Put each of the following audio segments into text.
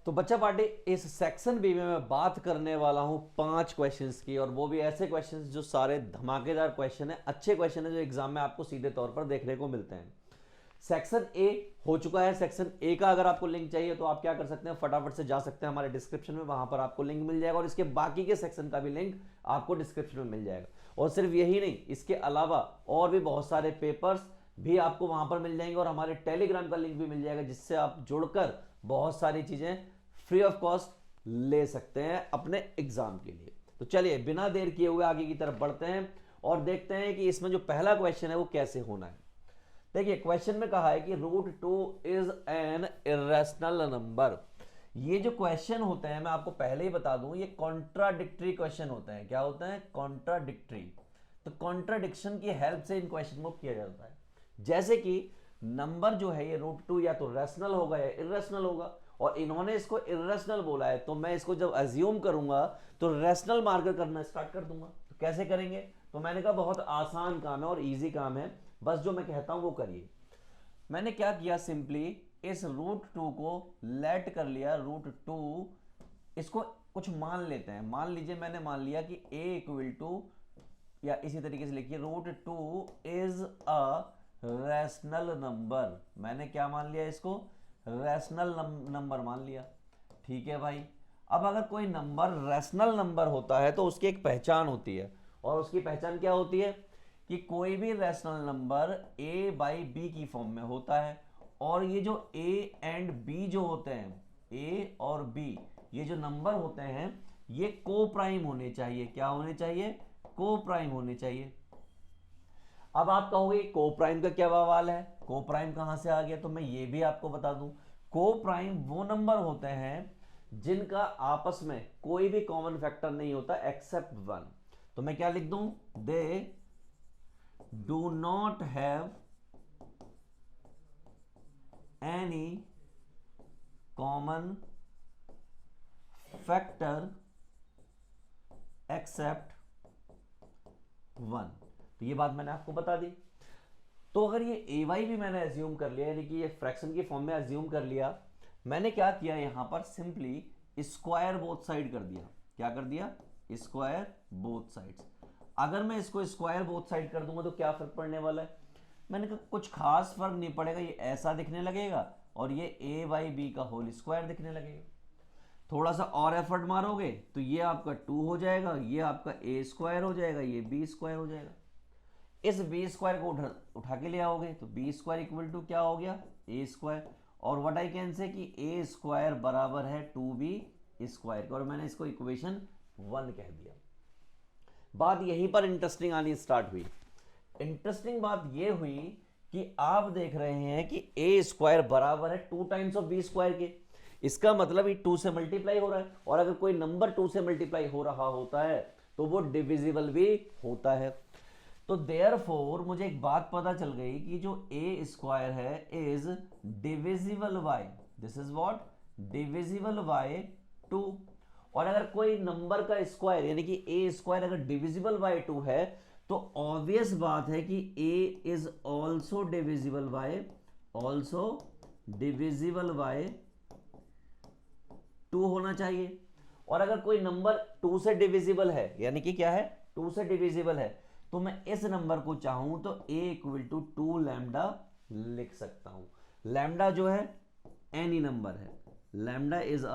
तो बच्चा पार्टी, इस सेक्शन बी में मैं बात करने वाला हूं 5 क्वेश्चंस की, और वो भी ऐसे क्वेश्चंस जो सारे धमाकेदार क्वेश्चन है, अच्छे क्वेश्चन है जो एग्जाम में आपको सीधे तौर पर देखने को मिलते हैं। सेक्शन ए हो चुका है। सेक्शन ए का अगर आपको लिंक चाहिए तो आप क्या कर सकते हैं, फटाफट से जा सकते हैं हमारे डिस्क्रिप्शन में, वहां पर आपको लिंक मिल जाएगा, और इसके बाकी के सेक्शन का भी लिंक आपको डिस्क्रिप्शन में मिल जाएगा। और सिर्फ यही नहीं, इसके अलावा और भी बहुत सारे पेपर्स भी आपको वहां पर मिल जाएंगे, और हमारे टेलीग्राम का लिंक भी मिल जाएगा, जिससे आप जुड़कर बहुत सारी चीजें फ्री ऑफ कॉस्ट ले सकते हैं अपने एग्जाम के लिए। तो चलिए बिना देर किए हुए आगे की तरफ बढ़ते हैं और देखते हैं कि इसमें जो पहला क्वेश्चन है वो कैसे होना है। देखिए क्वेश्चन में कहा है कि √2 इज एन इरेशनल नंबर। ये जो क्वेश्चन होते हैं मैं आपको पहले ही बता दूं, ये कॉन्ट्राडिक्टरी क्वेश्चन होते हैं। क्या होते हैं? कॉन्ट्राडिक्टरी। तो कॉन्ट्राडिक्शन की हेल्प से इन क्वेश्चन को किया जाता है। जैसे कि नंबर जो है ये √2 या तो रैशनल होगा या इरेशनल होगा, और इन्होंने इसको इरेशनल बोला है, तो मैं इसको जब अज्यूम करूंगा तो रैशनल मार्कर करना स्टार्ट कर दूंगा। तो कैसे करेंगे? तो मैंने कहा बहुत आसान काम है और इजी काम है, बस जो मैं कहता हूं वो करिए। मैंने क्या किया, सिंपली इस √2 को लेट कर लिया। √2 इसको कुछ मान लेते हैं। मान लीजिए मैंने मान लिया कि a = या इसी तरीके से लिखिए √2 इज अ रैशनल नंबर। मैंने क्या मान लिया? इसको रैशनल नंबर मान लिया। ठीक है भाई। अब अगर कोई नंबर रैशनल नंबर होता है तो उसकी एक पहचान होती है, और उसकी पहचान क्या होती है कि कोई भी रैशनल नंबर a/b की फॉर्म में होता है, और ये जो a एंड b जो होते हैं, a और b ये जो नंबर होते हैं ये को प्राइम होने चाहिए। क्या होने चाहिए? को प्राइम होने चाहिए। अब आप कहोगे को प्राइम का क्या बवाल है, को प्राइम कहां से आ गया? तो मैं ये भी आपको बता दूं, को प्राइम वो नंबर होते हैं जिनका आपस में कोई भी कॉमन फैक्टर नहीं होता एक्सेप्ट 1। तो मैं क्या लिख दूं? They do not have any common factor except 1। तो ये बात मैंने आपको बता दी। तो अगर ये ए वाई भी मैंने एज्यूम कर लिया, यानी कि ये फ्रैक्शन की फॉर्म में एज्यूम कर लिया, मैंने क्या किया यहां पर, सिंपली स्क्वायर बोथ साइड कर दिया। क्या कर दिया? Square both sides. अगर मैं इसको स्क्वायर बोथ साइड कर दूंगा तो क्या फर्क पड़ने वाला है? मैंने कहा कुछ खास फर्क नहीं पड़ेगा, ये ऐसा दिखने लगेगा और ये a/b का होल स्क्वायर दिखने लगेगा। थोड़ा सा और एफर्ट मारोगे तो ये आपका 2 हो जाएगा, ये आपका a² हो जाएगा, ये b² हो जाएगा। इस b² को उठा के ले आओगे तो b² = क्या हो गया? a²। और व्हाट आई कैन से कि a² बराबर है 2b², और मैंने इसको इक्वेशन 1 कह दिया। बात यहीं पर इंटरेस्टिंग आनी स्टार्ट हुई। इंटरेस्टिंग बात यह हुई कि आप देख रहे हैं कि a² बराबर है 2 टाइम्स ऑफ b² के। इसका मतलब ये 2 से मल्टीप्लाई हो रहा है, और अगर कोई नंबर 2 से मल्टीप्लाई हो रहा होता है तो वो डिविजिबल भी होता है। तो देयरफॉर मुझे एक बात पता चल गई कि जो a² है is divisible by, this is what, divisible by 2। और अगर कोई नंबर का स्क्वायर यानी कि a² अगर डिविजिबल बाय 2 है तो ऑब्वियस बात है कि a is also divisible by 2 होना चाहिए। और अगर कोई नंबर 2 से डिविजिबल है, यानी कि क्या है, 2 से डिविजिबल है, तो मैं इस नंबर को चाहूं तो a = 2 लैम्डा लिख सकता हूं। लैम्डा जो है एनी नंबर है, lambda is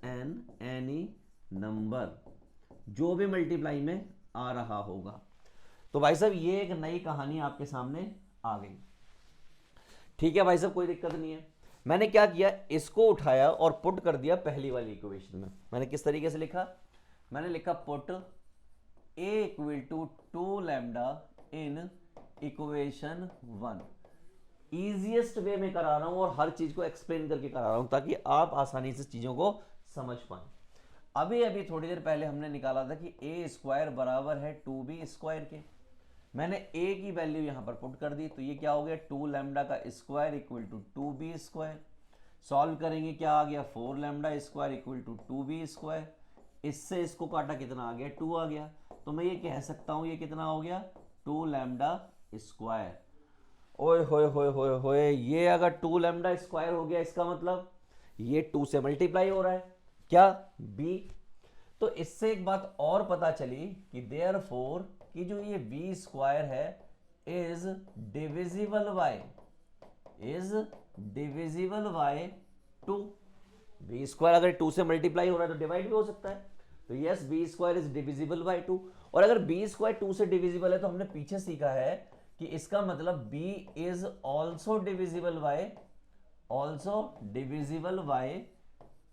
an any number जो भी मल्टीप्लाई में आ रहा होगा। तो भाई साहब ये एक नई कहानी आपके सामने आ गई। ठीक है भाई साहब, कोई दिक्कत नहीं है। मैंने क्या किया, इसको उठाया और पुट कर दिया पहली वाली इक्वेशन में। मैंने किस तरीके से लिखा? मैंने लिखा put a = 2 lambda in equation 1। Easiest way में करा रहा हूं और हर चीज को एक्सप्लेन करके करा रहा हूं ताकि आप आसानी से चीजों को समझ पाएं। अभी अभी थोड़ी देर पहले हमने निकाला था कि a² बराबर है 2b² के। मैंने a की वैल्यू यहां पर पुट कर दी, तो ये क्या हो गया, 2 लैम्डा का स्क्वायर = 2b²। सॉल्व करेंगे, क्या आ गया, 4 लैम्डा स्क्वायर = 2b²। इससे इसको काटा, कितना आ गया, 2 आ गया। तो मैं ये कह सकता हूं ये कितना हो गया, 2 लैम्डा स्क्वायर। ओए होए होए होए होए, ये अगर 2 लैम्डा स्क्वायर हो गया, इसका मतलब ये 2 से मल्टीप्लाई हो रहा है क्या, b। तो इससे एक बात और पता चली कि देयरफॉर कि जो ये v स्क्वायर है is divisible by 2। v square अगर 2 से मल्टीप्लाई हो रहा है तो डिवाइड भी हो सकता है, तो yes b square is divisible by 2। और अगर b स्क्वायर 2 से डिविजिबल है तो हमने पीछे सीखा है कि इसका मतलब b is also divisible by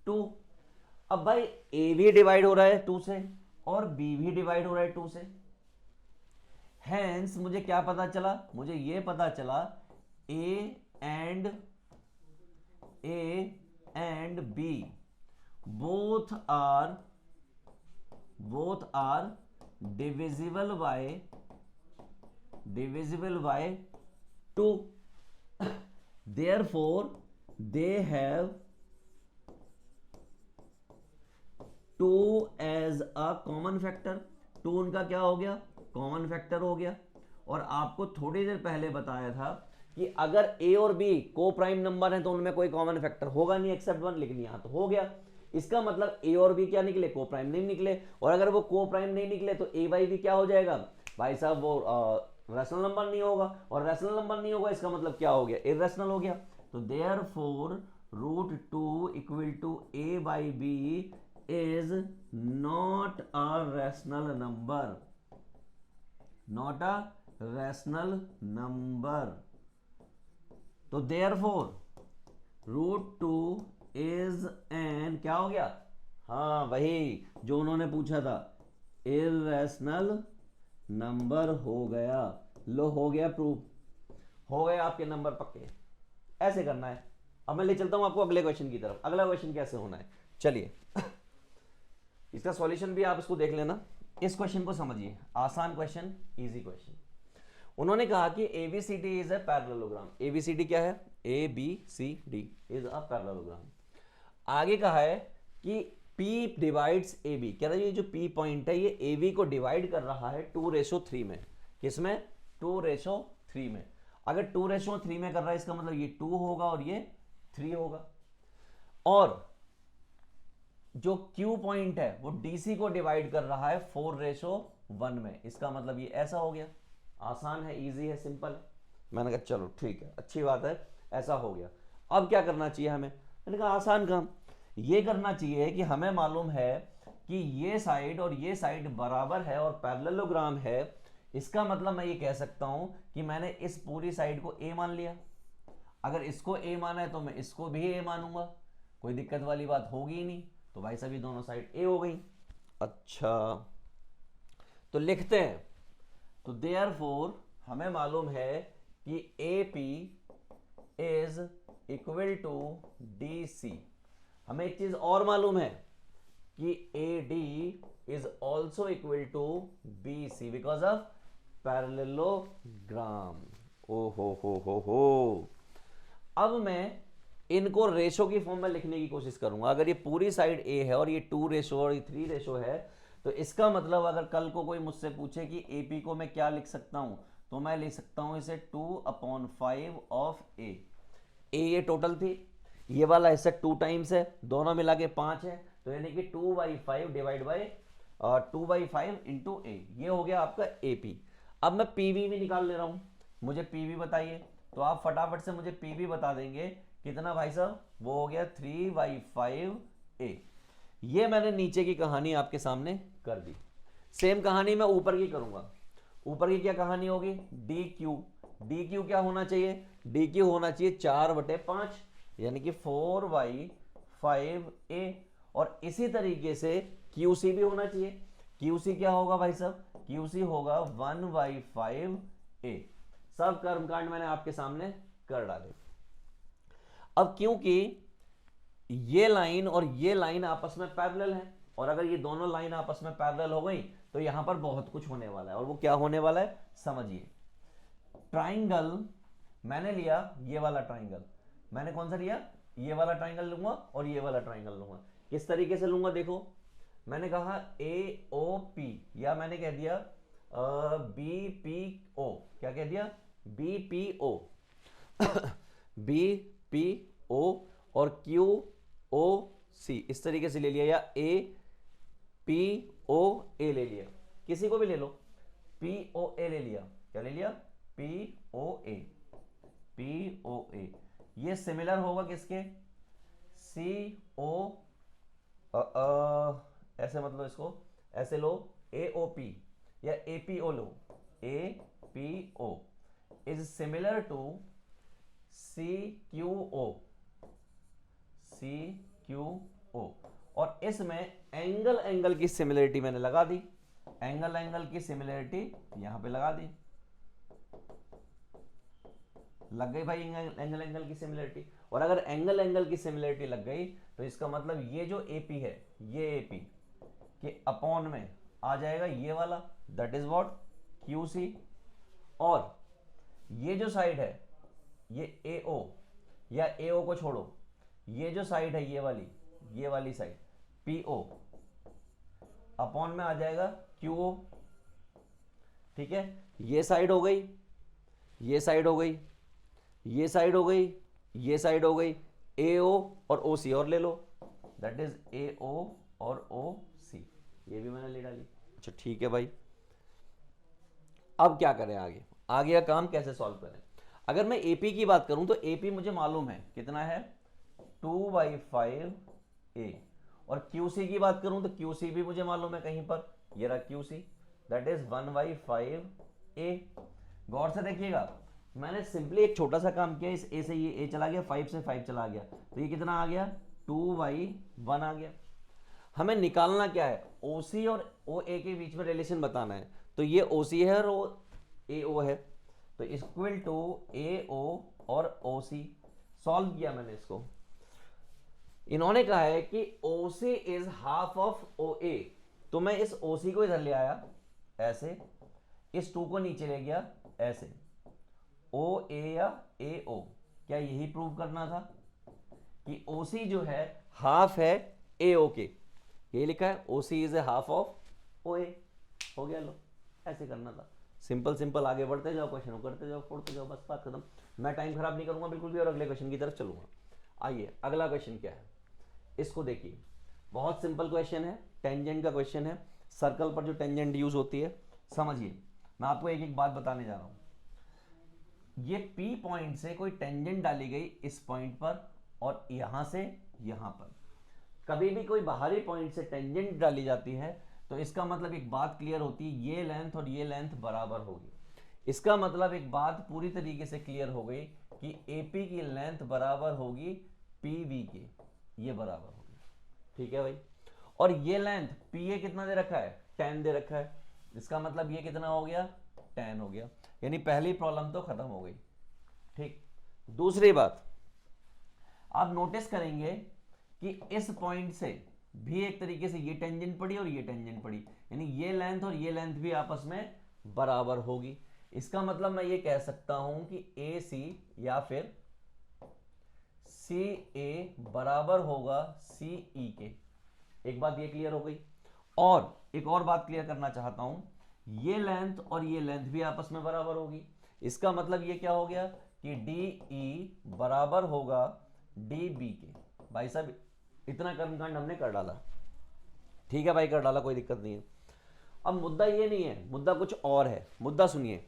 2। अब भाई a भी डिवाइड हो रहा है 2 से और b भी डिवाइड हो रहा है 2 से, हैंस मुझे क्या पता चला, मुझे ये पता चला a and b both are divisible by 2, therefore they have 2 as a common factor। 2 उनका क्या हो गया, कॉमन फैक्टर हो गया। और आपको थोड़ी देर पहले बताया था कि अगर a और b को प्राइम नंबर है तो उनमें कोई कॉमन फैक्टर होगा नहीं एक्सेप्ट 1, लेकिन यहां तो हो गया। इसका मतलब a और b क्या निकले, को प्राइम नहीं निकले। और अगर वो को प्राइम नहीं निकले तो a बाई b क्या हो जाएगा भाई साहब, वो रैशनल नंबर नहीं होगा, और रैशनल नंबर नहीं होगा इसका मतलब क्या हो गया, इररेशनल हो गया। तो देयरफॉर √2 इक्वल टू a बाई b is not a rational number। तो therefore √2 is an क्या हो गया, हाँ वही जो उन्होंने पूछा था, irrational नंबर हो गया। लो हो गया प्रूफ, हो गए आपके नंबर पक्के। ऐसे करना है। अब मैं ले चलता हूं आपको अगले क्वेश्चन की तरफ। अगला क्वेश्चन कैसे होना है, चलिए इसका सॉल्यूशन भी आप इसको देख लेना। इस क्वेश्चन को समझिए, आसान क्वेश्चन, इजी क्वेश्चन। उन्होंने कहा कि ABCD is a parallelogram. ABCD क्या है, ABCD इज अ पैरेललोग्राम। आगे कहा है कि P डिवाइड्स AB। कह रहा है ये जो P पॉइंट है ये AB को डिवाइड कर रहा है 2:3 में। किसमें, 2:3 में। अगर 2:3 में कर रहा है इसका मतलब ये 2 होगा और ये 3 होगा। और जो Q पॉइंट है वो DC को डिवाइड कर रहा है 4:1 में। इसका मतलब ये ऐसा हो गया। आसान है, इजी है, सिंपल है। मैंने कहा चलो ठीक है, अच्छी बात है, ऐसा हो गया। अब क्या करना चाहिए हमें, मैंने कहा आसान काम ये करना चाहिए कि हमें मालूम है कि ये साइड और ये साइड बराबर है और पैरेललोग्राम है। इसका मतलब मैं ये कह सकता हूं कि मैंने इस पूरी साइड को A मान लिया। अगर इसको A माना है तो मैं इसको भी A मानूंगा, कोई दिक्कत वाली बात होगी ही नहीं। तो भाई सभी दोनों साइड A हो गई। अच्छा तो लिखते हैं, तो देयरफॉर हमें मालूम है कि AP is equal to DC। हमें एक चीज और मालूम है कि AD is also equal to BC because of parallelogram. ओ हो। अब मैं इनको रेशो की फॉर्म में लिखने की कोशिश करूंगा। अगर ये पूरी साइड A है और ये 2 रेशो और ये 3 रेशो है, तो इसका मतलब अगर कल को कोई मुझसे पूछे कि AP को मैं क्या लिख सकता हूं, तो मैं लिख सकता हूं इसे 2/5 ऑफ A। ये टोटल थी, ये वाला हिस्सा 2 टाइम्स है, दोनों मिला के 5 है, तो यानी कि 2/5 डिवाइड बाई 2/5 इंटू A। ये हो गया आपका AP। अब मैं PV भी निकाल ले रहा हूं, मुझे PV बताइए। तो आप फटाफट से मुझे PV बता देंगे कितना भाई साहब, वो हो गया 3/5A। ये मैंने नीचे की कहानी आपके सामने कर दी। सेम कहानी मैं ऊपर की करूंगा। ऊपर की क्या कहानी होगी, DQ क्या होना चाहिए, DQ होना चाहिए 4/5 यानी कि 4/5A। और इसी तरीके से QC भी होना चाहिए। QC क्या होगा भाई साहब, QC होगा 1/5A। सब कर्मकांड मैंने आपके सामने कर डाले। अब क्योंकि ये लाइन और ये लाइन आपस में पैरेलल है, और अगर ये दोनों लाइन आपस में पैरेलल हो गई तो यहां पर बहुत कुछ होने वाला है। और वो क्या होने वाला है समझिए। ट्राइंगल मैंने लिया, ये वाला ट्राइंगल मैंने कौन सा लिया, ये वाला ट्राइंगल लूंगा और ये वाला ट्राइंगल लूंगा। किस तरीके से लूंगा, देखो मैंने कहा AOP या मैंने कह दिया BPO। क्या कह दिया, BPO BPO और ओ सी इस तरीके से ले लिया, या ए पी ओ ए ले लिया, किसी को भी ले लो, पी ओ ए ले लिया, क्या ले लिया, पी ओ ए, पी ओ ए, ये सिमिलर होगा किसके, सी ओ, ऐसे मतलब इसको ऐसे लो, ए ओ पी या ए पी ओ लो, A P O is similar to C Q O, C Q O, और इसमें एंगल एंगल की सिमिलरिटी मैंने लगा दी, एंगल एंगल की सिमिलरिटी यहां पे लगा दी, लग गई भाई एंगल एंगल की सिमिलरिटी। और अगर एंगल एंगल की सिमिलरिटी लग गई तो इसका मतलब ये जो एपी है, ये एपी के अपॉन में आ जाएगा ये वाला, that is what Q C, और ये जो साइड है ये ए ओ, या ए ओ को छोड़ो, ये जो साइड है ये वाली साइड पी ओ अपॉन में आ जाएगा क्यू ओ, ठीक है, ये साइड हो गई, ये साइड हो गई, ये साइड हो गई, ये साइड हो गई, ए ओ और ओ सी और ले लो, दैट इज ए ओ और ओ सी, ये भी मैंने ले डाली। अच्छा ठीक है भाई, अब क्या करें आगे, आगे का काम कैसे सॉल्व करें। अगर मैं एपी की बात करूं तो एपी मुझे मालूम है कितना है 2/5 ए, और क्यूसी की बात करूं तो क्यूसी भी मुझे मालूम है कहीं पर, ये रहा क्यूसी, दैट इज 1/5 ए। गौर से देखिएगा, मैंने सिंपली एक छोटा सा काम किया, इस ए से ये ए चला गया, 5 से 5 चला गया, तो ये कितना आ गया 2/1 आ गया। हमें निकालना क्या है, ओसी और ओ ए के बीच में रिलेशन बताना है, तो ये ओसी है और ए ओ है, तो इक्वल टू ए ओ और ओ सी। सॉल्व किया मैंने इसको, इन्होंने कहा है कि OC is half of OA, तो मैं इस OC को इधर ले आया ऐसे, इस 2 को नीचे ले गया ऐसे, OA या AO, क्या यही प्रूव करना था कि OC जो है हाफ है AO के, ये लिखा है OC is a half of OA, हो गया, लो ऐसे करना था, सिंपल सिंपल, आगे बढ़ते जाओ, क्वेश्चन करते जाओ, फोड़ते जाओ, बस बात खत्म। मैं टाइम खराब नहीं करूंगा बिल्कुल भी, और अगले क्वेश्चन की तरफ चलूंगा। आइए अगला क्वेश्चन क्या है, इसको देखिए, बहुत सिंपल क्वेश्चन है, टेंजेंट का क्वेश्चन है, सर्कल पर जो टेंजेंट यूज होती है, समझिए मैं आपको एक एक बात बताने जा रहा हूं। ये P पॉइंट से कोई टेंजेंट डाली गई इस पॉइंट पर, और यहां से यहां पर, कभी भी कोई बाहरी पॉइंट से टेंजेंट डाली जाती है तो इसका मतलब एक बात क्लियर होती है, ये लेंथ और ये लेंथ बराबर होगी। इसका मतलब एक बात पूरी तरीके से क्लियर हो गई कि AP की लेंथ बराबर होगी PV के, ये बराबर होगी, ठीक है भाई। और ये लेंथ PA कितना दे रखा है, 10 दे रखा है, इसका मतलब ये कितना हो गया 10 हो गया, यानी पहली प्रॉब्लम तो खत्म हो गई, ठीक। दूसरी बात आप नोटिस करेंगे कि इस पॉइंट से भी एक तरीके से ये टेंजेंट पड़ी और ये टेंजेंट पड़ी, यानी ये लेंथ और ये लेंथ भी आपस में बराबर होगी। इसका मतलब मैं ये कह सकता हूं कि AC या फिर CA बराबर होगा CE के। एक बात ये क्लियर हो गई, और एक और बात क्लियर करना चाहता हूं, ये लेंथ और ये लेंथ भी आपस में बराबर होगी। इसका मतलब ये क्या हो गया कि DE बराबर होगा DB के। भाई साहब इतना कर्मकांड हमने कर डाला, ठीक है भाई, कर डाला, कोई दिक्कत नहीं है। अब मुद्दा ये नहीं है, मुद्दा कुछ और है, मुद्दा सुनिए।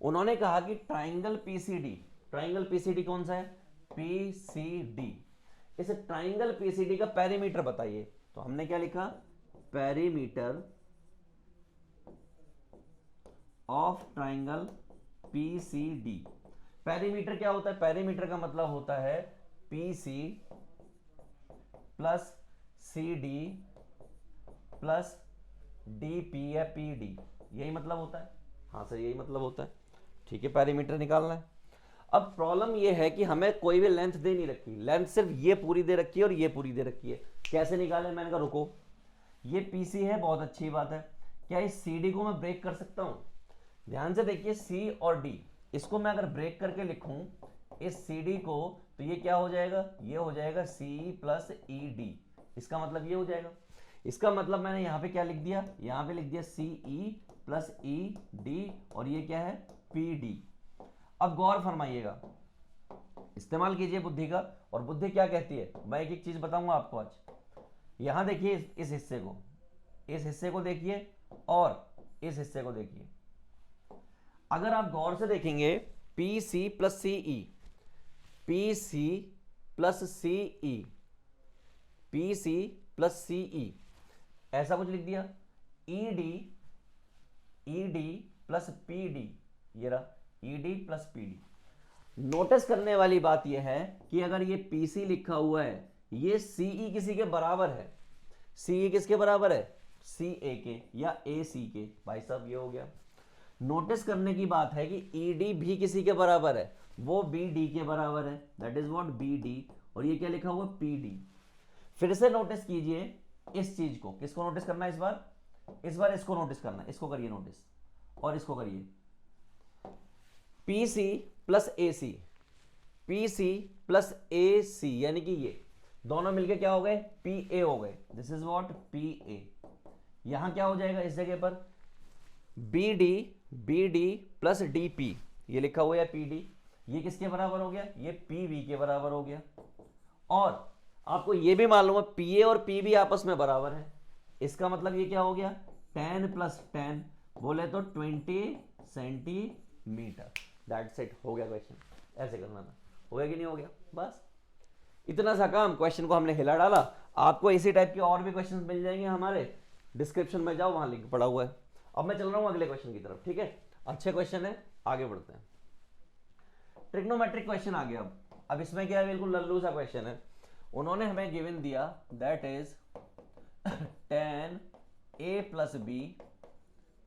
उन्होंने कहा कि ट्राइंगल PCD, ट्राइंगल PCD कौन सा है, PCD, इस ट्राइंगल PCD का पेरीमीटर बताइए, तो हमने क्या लिखा, perimeter of triangle PCD। Perimeter क्या होता है, पेरीमीटर का मतलब होता है PC plus CD plus DP या PD, यही मतलब होता है, हाँ सर यही मतलब होता है, ठीक है, पेरीमीटर निकालना है। अब प्रॉब्लम ये है कि हमें कोई भी लेंथ दे नहीं रखी, लेंथ सिर्फ ये पूरी दे रखी है और ये पूरी दे रखी है, कैसे निकालें, मैंने कहा रुको, ये PC है, बहुत अच्छी बात है, क्या इस CD को मैं ब्रेक कर सकता हूं, ध्यान से देखिए, C और D, इसको मैं अगर ब्रेक करके लिखूं इस CD को, तो ये क्या हो जाएगा, ये हो जाएगा CE प्लस ED, इसका मतलब ये हो जाएगा। इसका मतलब मैंने यहां पे क्या लिख दिया, यहां पे लिख दिया CE प्लस ED, और ये क्या है PD। अब गौर फरमाइएगा, इस्तेमाल कीजिए बुद्धि का। और बुद्धि क्या कहती है, मैं एक एक चीज बताऊंगा आपको आज। यहां देखिए इस हिस्से को, इस हिस्से को देखिए और इस हिस्से को देखिए। अगर आप गौर से देखेंगे पी सी प्लस सी ई, पी सी प्लस सी ई, पी सी प्लस सी ई, ऐसा कुछ लिख दिया। E D, E D plus P D, ये रहा E D plus P D. Notice करने वाली बात यह है कि अगर ये पी सी लिखा हुआ है, ये सी ई किसी के बराबर है। सी ई किसके बराबर है, सी ए के या ए सी के। भाई साहब ये हो गया। नोटिस करने की बात है कि ई डी भी किसी के बराबर है, वो बी डी के बराबर है, that is what B D. और ये क्या लिखा हुआ पी डी। फिर से नोटिस कीजिए इस चीज को, किसको नोटिस करना है इस बार, इस बार इसको नोटिस करना है, इसको करिए नोटिस और इसको करिए। पी सी प्लस ए सी, पी सी प्लस ए सी, यानी कि ये दोनों मिलके क्या हो गए, पी ए हो गए। This is what P A. यहां क्या हो जाएगा इस जगह पर, B D plus D P, ये लिखा हुआ है पी डी, ये किसके बराबर हो गया, ये पी वी के बराबर हो गया। और आपको ये भी मालूम है पी ए और पी बी आपस में बराबर है। इसका मतलब ये क्या हो गया, 10 प्लस 10 बोले तो 20 सेंटीमीटर। दैट्स इट, हो गया क्वेश्चन। ऐसे करना था, हो गया कि नहीं हो गया, बस इतना सा काम। क्वेश्चन को हमने हिला डाला। आपको इसी टाइप के और भी क्वेश्चन मिल जाएंगे हमारे, डिस्क्रिप्शन में जाओ, वहां लिंक पड़ा हुआ है। अब मैं चल रहा हूं अगले क्वेश्चन की तरफ, ठीक है। अच्छे क्वेश्चन है, आगे बढ़ते हैं। ट्रिग्नोमेट्रिक क्वेश्चन आ गया। अब इसमें क्या है, बिल्कुल लल्लू सा क्वेश्चन है। उन्होंने हमें गिवन दिया that is tan a plus b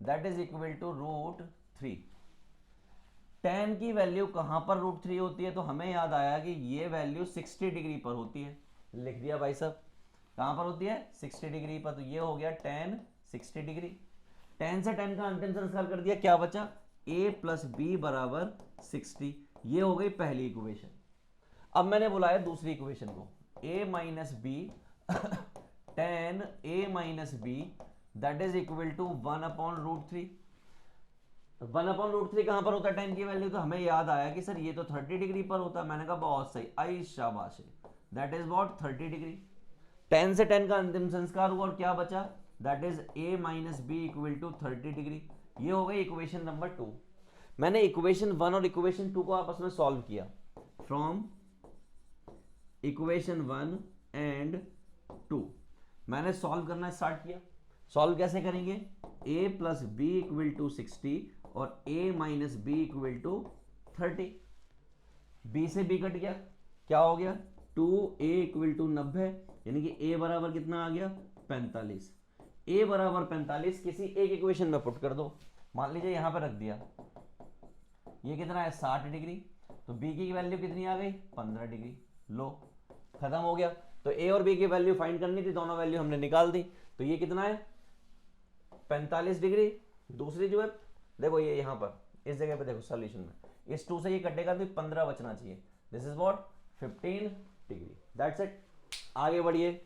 that is equal to √3। tan की वैल्यू कहां पर √3 होती है, तो हमें याद आया कि ये वैल्यू 60 डिग्री पर होती है। लिख दिया भाई साहब, कहां पर होती है, 60 डिग्री पर। तो ये हो गया tan 60 डिग्री। tan से tan का अंतिम संस्कार कर दिया, क्या बचा, a प्लस बी बराबर 60। ये हो गई पहली इक्वेशन। अब मैंने बुलाया दूसरी इक्वेशन को, a minus b tan a minus b that is equal to 1/√3। 1/√3 कहां पर होता है tan की वैल्यू, तो हमें याद आया कि सर ये तो 30 डिग्री पर होता है। मैंने कहा बहुत सही, आई शाबाश, that is what 30 degree. tan से tan का अंतिम संस्कार हुआ और क्या बचा, that is a minus b equal to 30 degree. ये हो गई इक्वेशन नंबर 2। मैंने इक्वेशन 1 और इक्वेशन 2 को आपस में सॉल्व किया। फ्रॉम इक्वेशन 1 एंड 2 मैंने सॉल्व करना स्टार्ट किया। सॉल्व कैसे करेंगे, a plus b equal to 60 और a minus b equal to 30। b से b कट गया, क्या हो गया, 2a इक्वल टू 90, यानी कि a बराबर कितना आ गया, 45। a बराबर 45 किसी एक इक्वेशन में पुट कर दो। मान लीजिए यहां पर रख दिया, ये कितना है 60 डिग्री, तो b की वैल्यू कितनी आ गई, 15 डिग्री। लो खत्म हो गया। तो a और b की वैल्यू फाइंड करनी थी, दोनों वैल्यू हमने निकाल दी। तो ये कितना है 45 डिग्री। दूसरी जो है देखो, ये यहां पर इस जगह पे देखो सॉल्यूशन में, इस 2 से ये कटेगा तो 15 बचना चाहिए। This is what 15 degree. That's it. आगे बढ़िए,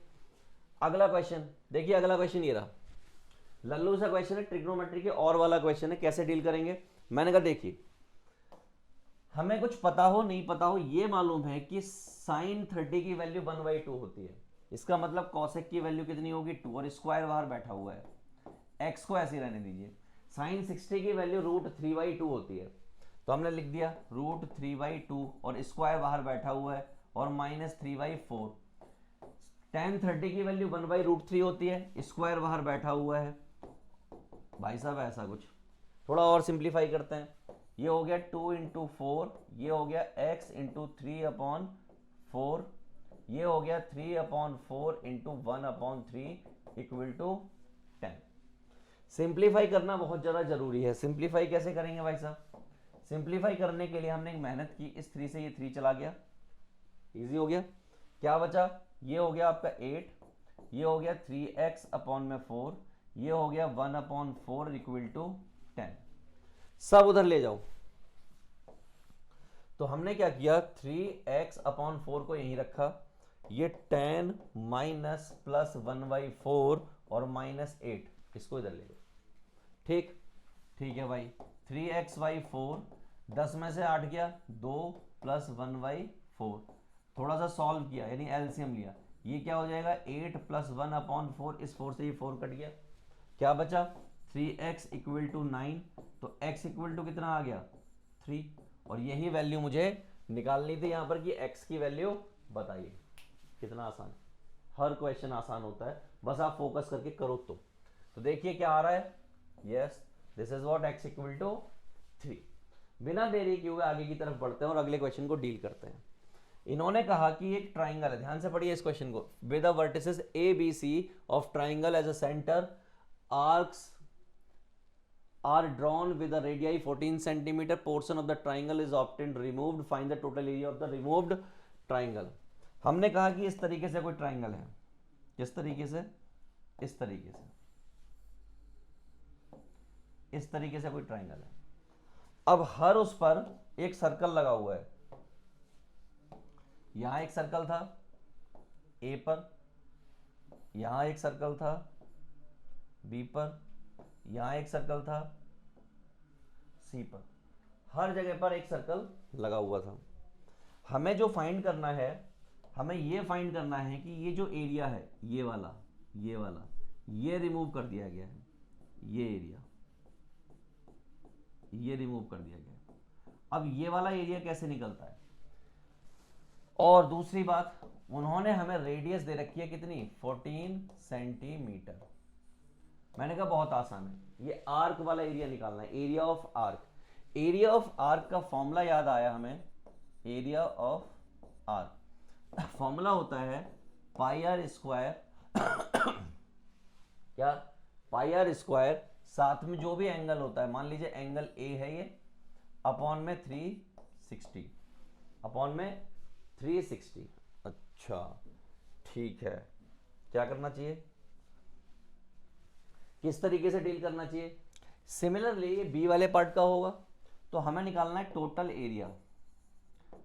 अगला क्वेश्चन देखिए। अगला क्वेश्चन ये रहा, लल्लू सा क्वेश्चन है, ट्रिग्नोमेट्री के और वाला क्वेश्चन है। कैसे डील करेंगे, मैंने कहा देखिए हमें कुछ पता हो नहीं पता हो, ये मालूम है कि sin 30 की वैल्यू 1/2 होती है। इसका मतलब cosec की वैल्यू कितनी होगी, 2, और स्क्वायर बाहर बैठा हुआ है, x को ऐसे ही रहने दीजिए। sin 60 की वैल्यू √3/2 होती है, तो हमने लिख दिया √3/2 और स्क्वायर बाहर बैठा हुआ है और -3/4। tan 30 की वैल्यू 1/√3 होती है, स्क्वायर बाहर बैठा हुआ है। भाई साहब ऐसा कुछ, थोड़ा और सिंप्लीफाई करते हैं। ये हो गया 2 × 4, ये हो गया x × 3/4, ये हो गया 3/4 × 1/3 इक्वल टू 10। सिंप्लीफाई करना बहुत ज़्यादा जरूरी है। सिंप्लीफाई कैसे करेंगे भाई साहब, सिंप्लीफाई करने के लिए हमने एक मेहनत की, इस 3 से ये 3 चला गया, इजी हो गया। क्या बचा, ये हो गया आपका 8, ये हो गया 3x/4, ये हो गया 1/4 इक्वल टू 10। सब उधर ले जाओ। तो हमने क्या किया, 3x/4 को यहीं रखा, ये 10 माइनस प्लस 1/4 और -8 इसको इधर ले जाओ। ठीक ठीक है भाई, 3x/4 10 में से 8 गया, 2 प्लस 1/4 4, थोड़ा सा सॉल्व किया यानी एलसीएम लिया, ये क्या हो जाएगा 8 + 1/4, इस 4 से ये 4 कट गया, क्या बचा 3x = 9, तो x इक्वल टू कितना आ गया 3, और यही वैल्यू मुझे निकालनी थी यहाँ पर कि x की वैल्यू बताइए। कितना आसान, हर क्वेश्चन आसान होता है, बस आप फोकस करके करो तो देखिए क्या आ रहा है, yes this is what x = 3। बिना देरी किए हुए आगे की तरफ बढ़ते हैं और अगले क्वेश्चन को डील करते हैं। इन्होंने कहा कि एक ट्राइंगल है, ध्यान से पढ़िए इस क्वेश्चन को, with the vertices A B C of triangle as a centre, arcs are drawn with the radii 14 centimeter, portion of the triangle is obtained removed, find the total area of the removed triangle। हमने कहा कि इस तरीके से कोई triangle है, किस तरीके से, इस तरीके से, इस तरीके से कोई ट्राइंगल है। अब हर उस पर एक सर्कल लगा हुआ है, यहां एक सर्कल था ए पर, यहां एक सर्कल था बी पर, यहां एक सर्कल था सी पर, हर जगह पर एक सर्कल लगा हुआ था। हमें जो फाइंड करना है, हमें ये फाइंड करना है कि ये जो एरिया है ये वाला ये रिमूव कर दिया गया है, ये एरिया ये रिमूव कर दिया गया है। अब ये वाला एरिया कैसे निकलता है, और दूसरी बात उन्होंने हमें रेडियस दे रखी है कितनी 14 सेंटीमीटर। मैंने कहा बहुत आसान है, ये आर्क वाला एरिया निकालना है, area of arc. Area of arc का फॉर्मूला याद आया हमें, एरिया ऑफ आर्क फॉर्मूला होता है πr², क्या πr², साथ में जो भी एंगल होता है, मान लीजिए एंगल ए है ये, अपॉन में 360, अपॉन में 360। अच्छा ठीक है, क्या करना चाहिए, किस तरीके से डील करना चाहिए। सिमिलरली ये बी वाले पार्ट का होगा, तो हमें निकालना है टोटल एरिया,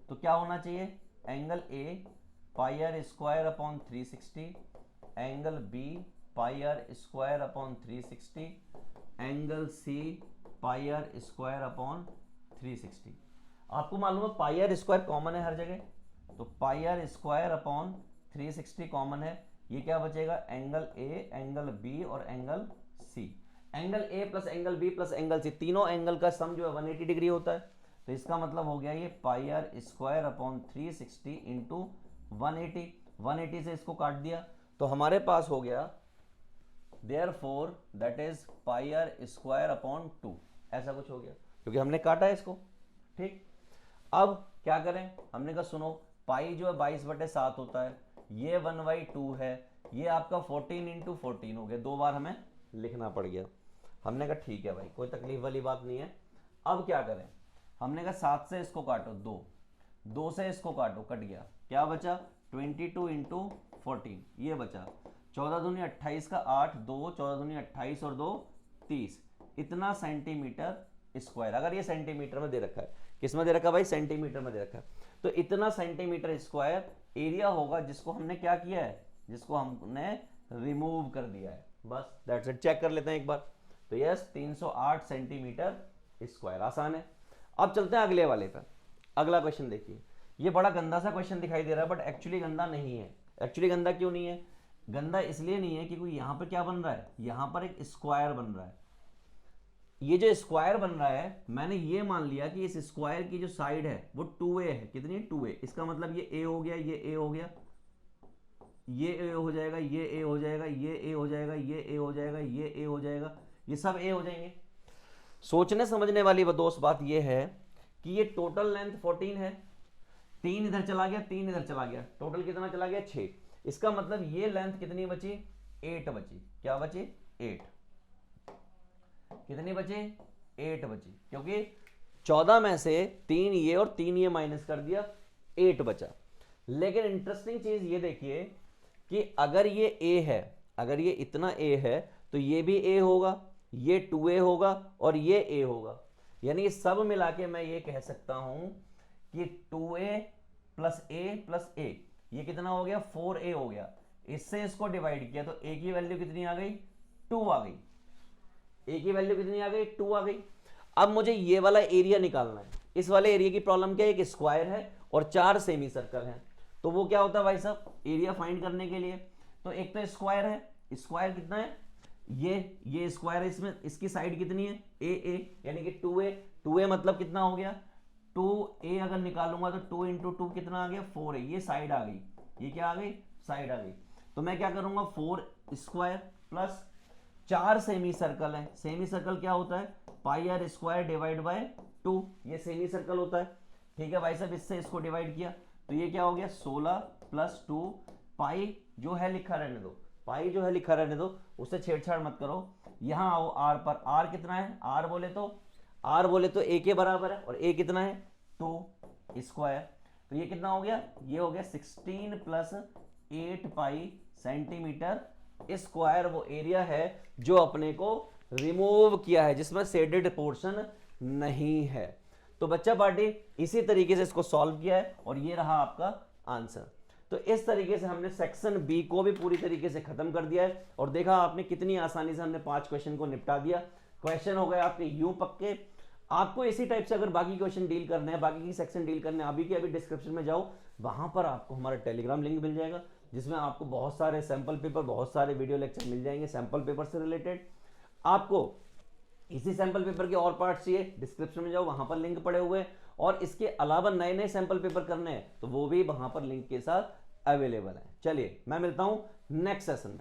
तो क्या होना चाहिए, angle A πr² 360, angle B πr² 360, angle C πr² 360। आपको मालूम है πr² कॉमन है हर जगह, तो πr² 360 कॉमन है, ये क्या बचेगा एंगल ए, एंगल बी और angle C. Angle A plus angle B plus angle C, तीनों एंगल का सम जो है 180 डिग्री होता है, तो इसका मतलब हो गया ये πr² 360 इंटू 180 से इसको काट दिया, तो हमारे पास हो गया therefore that is πr² 2, ऐसा कुछ हो गया क्योंकि हमने काटा है इसको। ठीक, अब क्या करें, हमने कहा सुनो पाई जो है 22/7 होता है, ये 1/2 है, ये आपका 14 इंटू 14 हो गया, 2 बार हमें लिखना पड़ गया। हमने कहा ठीक है भाई, कोई तकलीफ वाली बात नहीं है। अब क्या करें, हमने कहा 7 से इसको काटो 2 से इसको काटो, कट गया, क्या बचा 22 इंटू 14, ये बचा 14 दूनी 28 का 8, 2 14 दूनी 28 और 2 30, इतना सेंटीमीटर स्क्वायर। अगर ये सेंटीमीटर में दे रखा है, किस में दे रखा है भाई, सेंटीमीटर में दे रखा है, तो इतना सेंटीमीटर स्क्वायर एरिया होगा जिसको हमने क्या किया है, जिसको हमने रिमूव कर दिया है। बस दैट्स इट, चेक कर लेते हैं एक बार, तो यस 308 सेंटीमीटर स्क्वायर, आसान है। अब चलते हैं अगले वाले पर। अगला क्वेश्चन देखिए, ये बड़ा गंदा सा क्वेश्चन दिखाई दे रहा है, बट एक्चुअली गंदा नहीं है। एक्चुअली गंदा क्यों नहीं है, गंदा इसलिए नहीं है क्योंकि यहाँ पर क्या बन रहा है, यहाँ पर एक स्क्वायर बन रहा है। ये जो स्क्वायर बन रहा है, मैंने ये मान लिया कि इस स्क्वायर की जो साइड है वो 2a है, कितनी 2a, इसका मतलब ये a हो गया, ये a हो गया, ये a हो जाएगा, ये a हो जाएगा, ये a हो जाएगा, ये a हो जाएगा, ये a हो जाएगा, ये सब a हो जाएंगे। सोचने समझने वाली दोस्त बात ये है कि ये टोटल लेंथ 14 है, 3 इधर चला गया, 3 इधर चला गया, टोटल कितना चला गया 6। इसका मतलब ये लेंथ कितनी बची, 8 बची, क्या बची 8, कितनी बची 8 बची, क्योंकि 14 में से 3 ये और 3 ये माइनस कर दिया, 8 बचा। लेकिन इंटरेस्टिंग चीज ये देखिए कि अगर ये a है, अगर ये इतना a है तो ये भी a होगा, ये 2a होगा और ये a होगा, यानी सब मिला के मैं ये कह सकता हूं कि 2a प्लस a ये कितना हो गया 4a हो गया। इससे इसको डिवाइड किया तो a की वैल्यू कितनी आ गई 2 आ गई, a की वैल्यू कितनी आ गई 2 आ गई। अब मुझे ये वाला एरिया निकालना है। इस वाले एरिया की प्रॉब्लम क्या है, एक स्क्वायर है और 4 सेमी सर्कल हैं। तो वो क्या होता है भाई साहब, एरिया फाइंड करने के लिए तो एक तो स्क्वायर है, स्क्वायर कितना है, ये स्क्वायर है, इसमें इसकी साइड कितनी है ए यानी कि 2a, 2a मतलब कितना हो गया 2a, अगर निकालूंगा तो 2 इंटू 2 कितना आ गया 4a, ये साइड आ गई, ये क्या आ गई साइड आ गई। तो मैं क्या करूंगा 4 स्क्वायर प्लस 4 सेमी सर्कल है, सेमी सर्कल क्या होता है पाई आर स्क्वायर डिवाइड बाय 2, ये सेमी सर्कल होता है। ठीक है भाई साहब, इससे इसको डिवाइड किया तो ये क्या हो गया 16 प्लस 2 पाई जो है लिखा रहने दो, पाई जो है लिखा रहने दो, उससे छेड़छाड़ मत करो। यहां आओ आर पर, आर कितना है, आर बोले तो ए के बराबर है और ए कितना है 2 स्क्वायर, तो ये कितना हो गया, ये हो गया 16 प्लस 8 पाई सेंटीमीटर स्क्वायर, वो एरिया है जो अपने को रिमूव किया है, जिसमें शेडेड पोर्शन नहीं है। तो बच्चा पार्टी इसी तरीके से इसको सॉल्व किया है और ये रहा आपका आंसर। तो इस तरीके से हमने सेक्शन बी को भी पूरी तरीके से खत्म कर दिया है और देखा आपने कितनी आसानी से हमने 5 क्वेश्चन को निपटा दिया। क्वेश्चन हो गए आपके यूं पक्के। आपको इसी टाइप से अगर बाकी क्वेश्चन डील करने हैं, बाकी की सेक्शन डील करने हैं, अभी के अभी डिस्क्रिप्शन में जाओ, वहां पर आपको हमारा टेलीग्राम लिंक मिल जाएगा, जिसमें आपको बहुत सारे सैंपल पेपर, बहुत सारे वीडियो लेक्चर मिल जाएंगे सैंपल पेपर से रिलेटेड। आपको इसी सैंपल पेपर के और पार्ट चाहिए, डिस्क्रिप्शन में जाओ, वहां पर लिंक पड़े हुए, और इसके अलावा नए नए सैंपल पेपर करने हैं तो वो भी वहां पर लिंक के साथ अवेलेबल है। चलिए मैं मिलता हूं नेक्स्ट सेशन में।